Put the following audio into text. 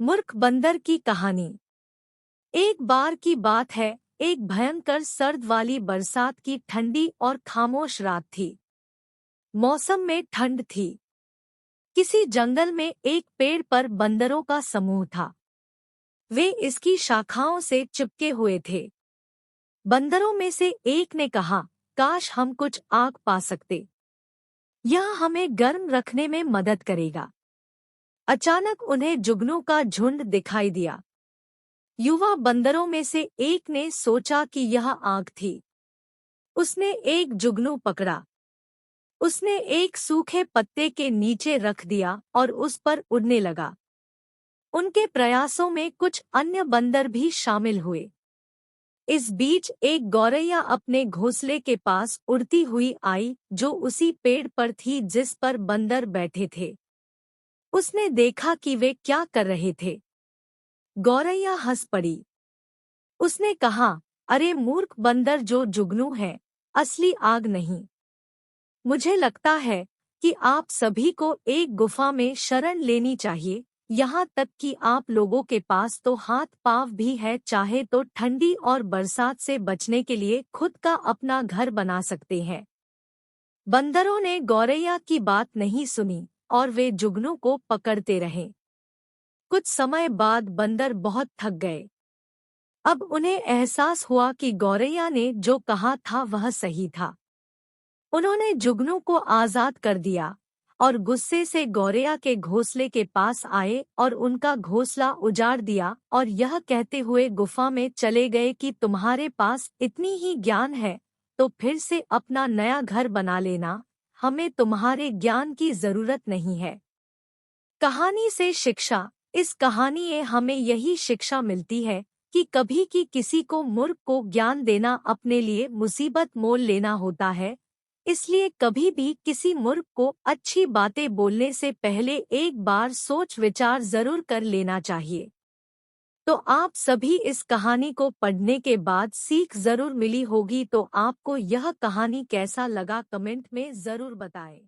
मूर्ख बंदर की कहानी। एक बार की बात है, एक भयंकर सर्द वाली बरसात की ठंडी और खामोश रात थी। मौसम में ठंड थी। किसी जंगल में एक पेड़ पर बंदरों का समूह था। वे इसकी शाखाओं से चिपके हुए थे। बंदरों में से एक ने कहा, काश हम कुछ आग पा सकते। यह हमें गर्म रखने में मदद करेगा। अचानक उन्हें जुगनू का झुंड दिखाई दिया। युवा बंदरों में से एक ने सोचा कि यह आग थी। उसने एक जुगनू पकड़ा। उसने एक सूखे पत्ते के नीचे रख दिया और उस पर उड़ने लगा। उनके प्रयासों में कुछ अन्य बंदर भी शामिल हुए। इस बीच एक गौरैया अपने घोंसले के पास उड़ती हुई आई, जो उसी पेड़ पर थी जिस पर बंदर बैठे थे। उसने देखा कि वे क्या कर रहे थे। गौरैया हंस पड़ी। उसने कहा, अरे मूर्ख बंदर जो जुगनू है, असली आग नहीं। मुझे लगता है कि आप सभी को एक गुफा में शरण लेनी चाहिए। यहाँ तक कि आप लोगों के पास तो हाथ पांव भी है, चाहे तो ठंडी और बरसात से बचने के लिए खुद का अपना घर बना सकते हैं। बंदरों ने गौरैया की बात नहीं सुनी और वे जुगनू को पकड़ते रहे। कुछ समय बाद बंदर बहुत थक गए। अब उन्हें एहसास हुआ कि गौरैया ने जो कहा था वह सही था। उन्होंने जुगनू को आजाद कर दिया और गुस्से से गौरैया के घोंसले के पास आए और उनका घोंसला उजाड़ दिया और यह कहते हुए गुफा में चले गए कि तुम्हारे पास इतनी ही ज्ञान है तो फिर से अपना नया घर बना लेना, हमें तुम्हारे ज्ञान की जरूरत नहीं है। कहानी से शिक्षा। इस कहानी में हमें यही शिक्षा मिलती है कि कभी की किसी को मूर्ख को ज्ञान देना अपने लिए मुसीबत मोल लेना होता है। इसलिए कभी भी किसी मूर्ख को अच्छी बातें बोलने से पहले एक बार सोच विचार जरूर कर लेना चाहिए। तो आप सभी इस कहानी को पढ़ने के बाद सीख जरूर मिली होगी। तो आपको यह कहानी कैसा लगा कमेंट में जरूर बताएं।